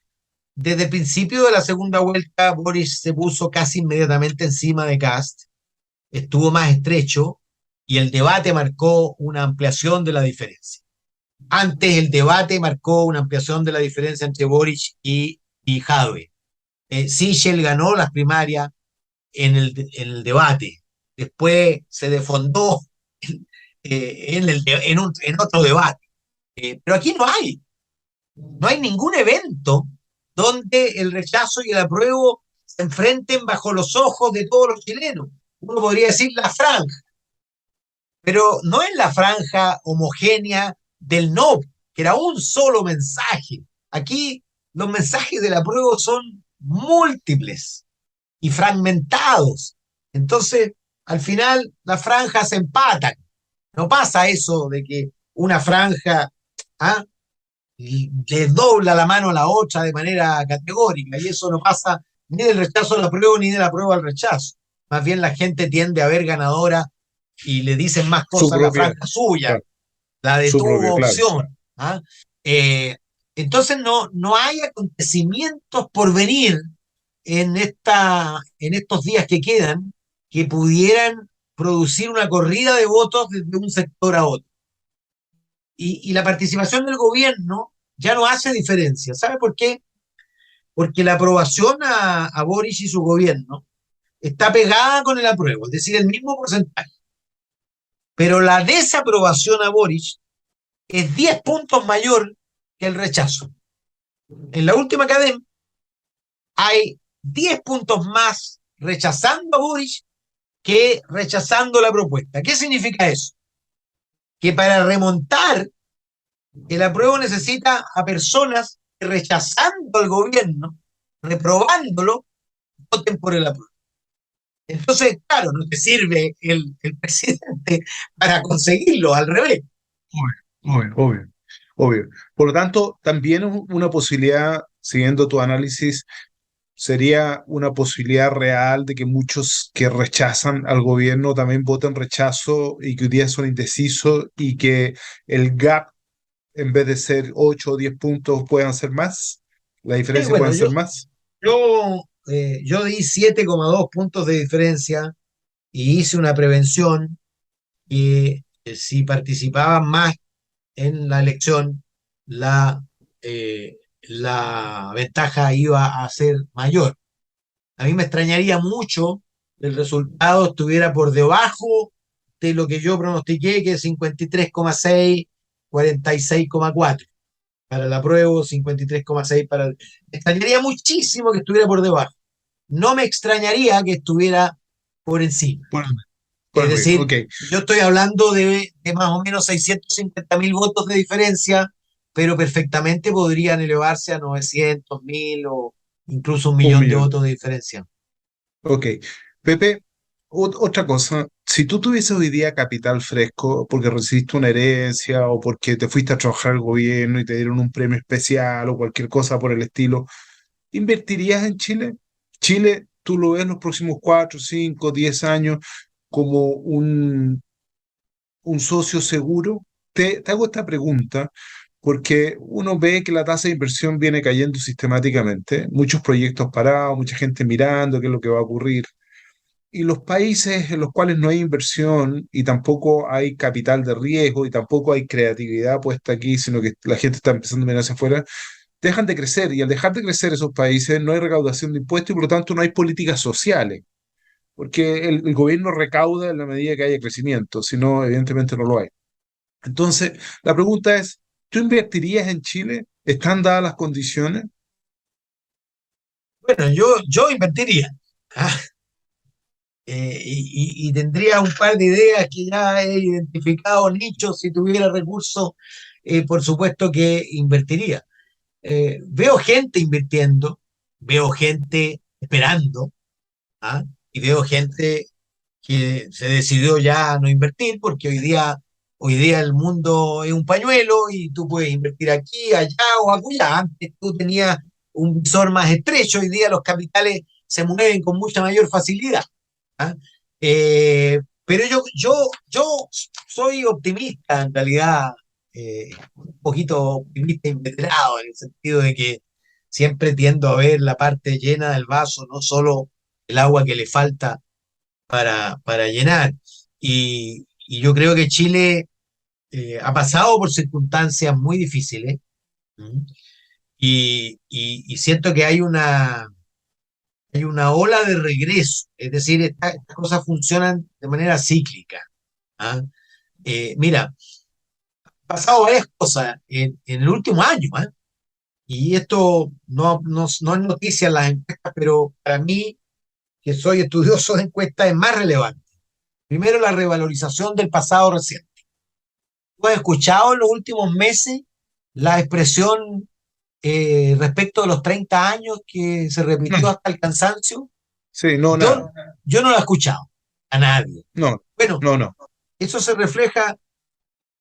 S2: desde el principio de la segunda vuelta Boris se puso casi inmediatamente encima de Kast, estuvo más estrecho y el debate marcó una ampliación de la diferencia. Antes el debate marcó una ampliación de la diferencia entre Boric y Jadwe. Sichel ganó las primarias en el debate. Después se defondó en otro debate. Pero aquí no hay ningún evento donde el rechazo y el apruebo se enfrenten bajo los ojos de todos los chilenos. Uno podría decir la franja, pero no es la franja homogénea del no, que era un solo mensaje. Aquí los mensajes del apruebo son múltiples y fragmentados. Entonces, al final, las franjas se empatan. No pasa eso de que una franja, ¿ah?, le dobla la mano a la otra de manera categórica, y eso no pasa ni del rechazo al apruebo ni del apruebo al rechazo. Más bien la gente tiende a ver ganadora y le dicen más
S1: Su
S2: cosas a la
S1: propia,
S2: franja suya,
S1: claro,
S2: la de
S1: su propia,
S2: tuvo
S1: claro.
S2: opción. ¿Ah? Entonces no hay acontecimientos por venir en estos días que quedan que pudieran producir una corrida de votos desde un sector a otro. Y la participación del gobierno ya no hace diferencia. ¿Sabe por qué? Porque la aprobación a Boris y su gobierno está pegada con el apruebo, es decir, el mismo porcentaje. Pero la desaprobación a Boris es 10 puntos mayor que el rechazo. En la última cadena hay 10 puntos más rechazando a Boris que rechazando la propuesta. ¿Qué significa eso? Que para remontar el apruebo necesita a personas que, rechazando al gobierno, reprobándolo, voten por el apruebo. Entonces, claro, no te sirve el presidente para conseguirlo, al revés.
S1: Obvio, obvio, obvio. Por lo tanto, también una posibilidad, siguiendo tu análisis, sería una posibilidad real de que muchos que rechazan al gobierno también voten rechazo, y que hoy día son indecisos, y que el gap, en vez de ser 8 o 10 puntos, puedan ser más, la diferencia
S2: Bueno,
S1: puedan ser más.
S2: yo di 7,2 puntos de diferencia y hice una prevención y si participaban más en la elección, la ventaja iba a ser mayor. A mí me extrañaría mucho que el resultado estuviera por debajo de lo que yo pronostiqué, que es 53,6, 46,4 para el apruebo, 53,6 para el... Me extrañaría muchísimo que estuviera por debajo. No me extrañaría que estuviera por encima.
S1: Por, por
S2: Es
S1: arriba,
S2: decir,
S1: ok.
S2: yo estoy hablando de más o menos 650.000 votos de diferencia, pero perfectamente podrían elevarse a 900.000 o incluso un
S1: Un
S2: millón de
S1: millón.
S2: votos de diferencia.
S1: Ok. Pepe, otra cosa. Si tú tuvieses hoy día capital fresco porque recibiste una herencia, o porque te fuiste a trabajar al gobierno y te dieron un premio especial o cualquier cosa por el estilo, ¿invertirías en Chile? Chile, ¿tú lo ves los próximos 4, 5, 10 años como un socio seguro? Te hago esta pregunta porque uno ve que la tasa de inversión viene cayendo sistemáticamente, muchos proyectos parados, mucha gente mirando qué es lo que va a ocurrir. Y los países en los cuales no hay inversión y tampoco hay capital de riesgo y tampoco hay creatividad puesta aquí, sino que la gente está empezando a mirar hacia afuera, dejan de crecer. Y al dejar de crecer esos países, no hay recaudación de impuestos y por lo tanto no hay políticas sociales, porque el gobierno recauda en la medida que haya crecimiento, si no, evidentemente no lo hay. Entonces, la pregunta es, ¿tú invertirías en Chile? ¿Están dadas las condiciones?
S2: Bueno, yo invertiría. ¿Ah? Y tendría un par de ideas que ya he identificado, nichos, si tuviera recursos, por supuesto que invertiría. Veo gente invirtiendo, veo gente esperando, ¿ah? Y veo gente que se decidió ya a no invertir porque hoy día el mundo es un pañuelo y tú puedes invertir aquí, allá o acullá. Antes tú tenías un visor más estrecho, hoy día los capitales se mueven con mucha mayor facilidad. ¿Ah? Pero yo soy optimista en realidad, un poquito optimista inveterado, en el sentido de que siempre tiendo a ver la parte llena del vaso, no solo el agua que le falta para llenar. Y yo creo que Chile ha pasado por circunstancias muy difíciles. ¿Mm? Y siento que hay una ola de regreso, es decir, estas cosas funcionan de manera cíclica. ¿Ah? Mira, han pasado varias cosas en el último año, ¿ah? Y esto no es noticia en las encuestas, pero para mí, que soy estudioso de encuestas, es más relevante. Primero, la revalorización del pasado reciente. ¿Tú has escuchado en los últimos meses la expresión respecto de los 30 años que se repitió hasta el cansancio?
S1: Sí, no,
S2: Yo,
S1: nada.
S2: yo no la he escuchado a nadie.
S1: No,
S2: Bueno,
S1: no, no.
S2: eso se refleja.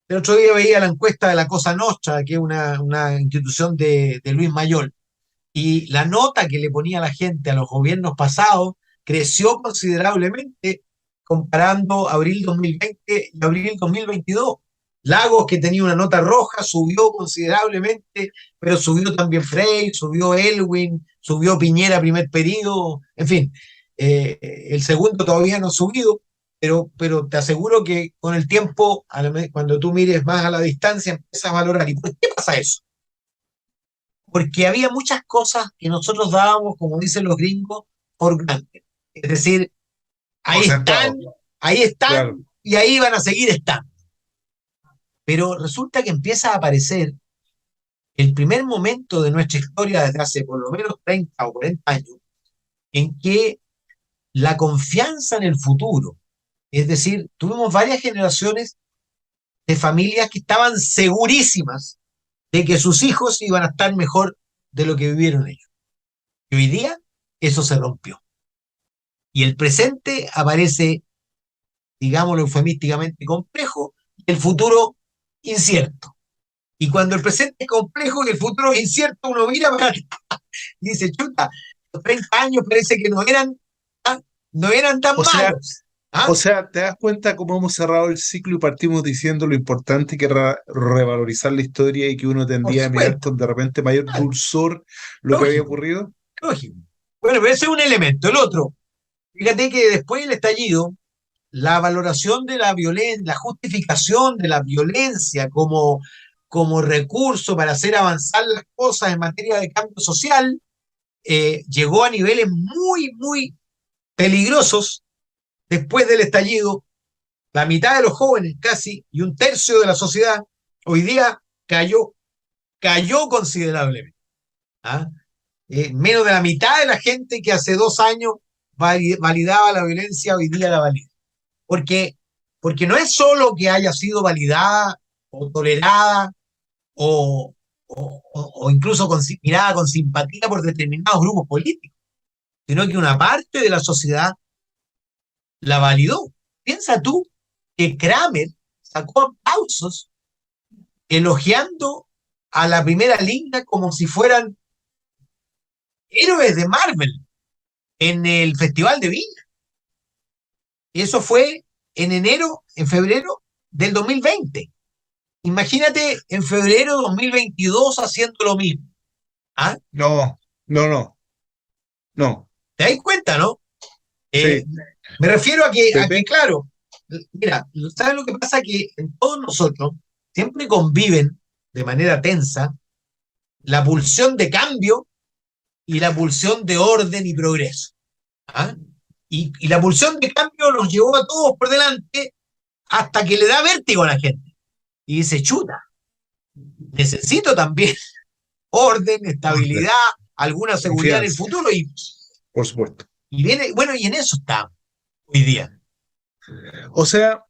S2: El otro día veía la encuesta de la Cosa Nostra, que es una institución de Luis Mayol, y la nota que le ponía la gente a los gobiernos pasados creció considerablemente comparando abril 2020 y abril 2022. Lagos, que tenía una nota roja, subió considerablemente, pero subió también Frey, subió Elwin, subió Piñera primer periodo, en fin, el segundo todavía no ha subido, pero te aseguro que con el tiempo, cuando tú mires más a la distancia, empiezas a valorar. ¿Y por qué pasa eso? Porque había muchas cosas que nosotros dábamos, como dicen los gringos, por granted. Es decir,
S1: Como
S2: ahí están,
S1: sentado,
S2: ahí
S1: claro.
S2: están y ahí van a seguir estando. Pero resulta que empieza a aparecer el primer momento de nuestra historia desde hace por lo menos 30 o 40 años en que la confianza en el futuro, es decir, tuvimos varias generaciones de familias que estaban segurísimas de que sus hijos iban a estar mejor de lo que vivieron ellos. Y hoy día eso se rompió. Y el presente aparece, digámoslo eufemísticamente, complejo, y el futuro incierto. Y cuando el presente es complejo y el futuro es incierto, uno mira para atrás y dice, chuta, los 30 años parece que no eran tan
S1: O sea,
S2: malos. ¿Ah?
S1: o sea, ¿te das cuenta cómo hemos cerrado el ciclo y partimos diciendo lo importante que era revalorizar la historia y que uno
S2: Por
S1: tendría a mirar
S2: supuesto,
S1: con de repente mayor
S2: claro,
S1: dulzor lo que había
S2: lógico,
S1: ocurrido?
S2: lógico. Bueno, pero ese es un elemento. El otro, fíjate que después del estallido, la valoración de la violencia, la justificación de la violencia como recurso para hacer avanzar las cosas en materia de cambio social, llegó a niveles muy, muy peligrosos después del estallido. La mitad de los jóvenes casi y un tercio de la sociedad hoy día cayó considerablemente. ¿Ah? Menos de la mitad de la gente que hace 2 años validaba la violencia, hoy día la valida. Porque, porque no es solo que haya sido validada o tolerada o incluso mirada con simpatía por determinados grupos políticos, sino que una parte de la sociedad la validó. Piensa tú que Kramer sacó aplausos elogiando a la primera línea como si fueran héroes de Marvel en el Festival de Viña. Y eso fue en febrero del 2020. Imagínate en febrero de 2022 haciendo lo mismo. ¿Ah?
S1: No, no, no, no.
S2: ¿Te das cuenta, no? Eh,
S1: Sí,
S2: Me refiero a que,
S1: Pepe,
S2: claro, mira, ¿sabes lo que pasa? Que en todos nosotros siempre conviven de manera tensa la pulsión de cambio y la pulsión de orden y progreso. ¿Ah? Y la pulsión de cambio los llevó a todos por delante hasta que le da vértigo a la gente. Y dice, chuta, necesito también orden,
S1: orden,
S2: estabilidad, alguna seguridad en el
S1: confianza,
S2: futuro.
S1: por supuesto.
S2: Y viene, bueno, y en eso estamos hoy día.
S1: O sea,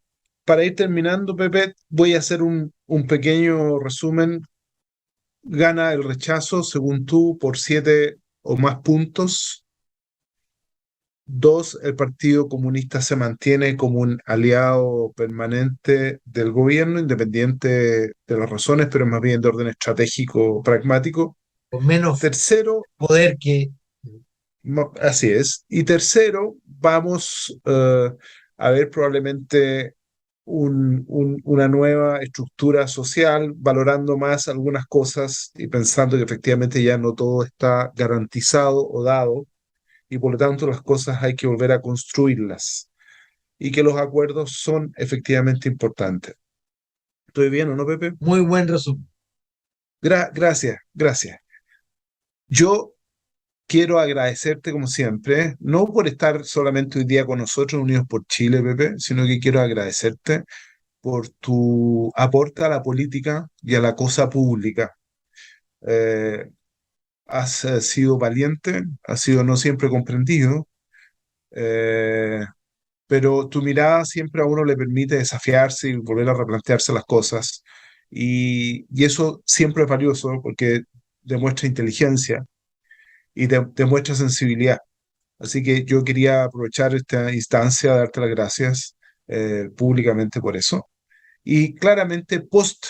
S1: para ir terminando, Pepe, voy a hacer un pequeño resumen. Gana el rechazo, según tú, por 7 o más puntos. Dos, el Partido Comunista se mantiene como un aliado permanente del gobierno, independiente de las razones, pero más bien de orden estratégico pragmático.
S2: Con menos
S1: Tercero,
S2: poder que
S1: así es. Y tercero, vamos a ver probablemente una nueva estructura social, valorando más algunas cosas y pensando que efectivamente ya no todo está garantizado o dado, y por lo tanto las cosas hay que volver a construirlas y que los acuerdos son efectivamente importantes. ¿Estoy bien o no, Pepe?
S2: muy buen resumen.
S1: Gracias, gracias. Yo quiero agradecerte como siempre, no por estar solamente hoy día con nosotros, Unidos por Chile, Pepe, sino que quiero agradecerte por tu aporte a la política y a la cosa pública. Eh, Has sido valiente, has sido no siempre comprendido, eh, pero tu mirada siempre a uno le permite desafiarse y volver a replantearse las cosas. Y eso siempre es valioso porque demuestra inteligencia y demuestra sensibilidad. Así que yo quería aprovechar esta instancia, darte las gracias públicamente por eso. Y claramente, post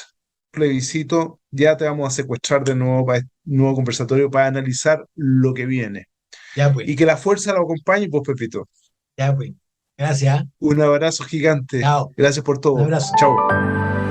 S1: plebiscito, ya te vamos a secuestrar de nuevo para este nuevo conversatorio para analizar lo que viene.
S2: Ya pues,
S1: Y que la fuerza lo acompañe, pues Pepito.
S2: ya pues. Gracias.
S1: Un abrazo gigante.
S2: Chao.
S1: Gracias por
S2: Un
S1: todo.
S2: abrazo.
S1: Chao.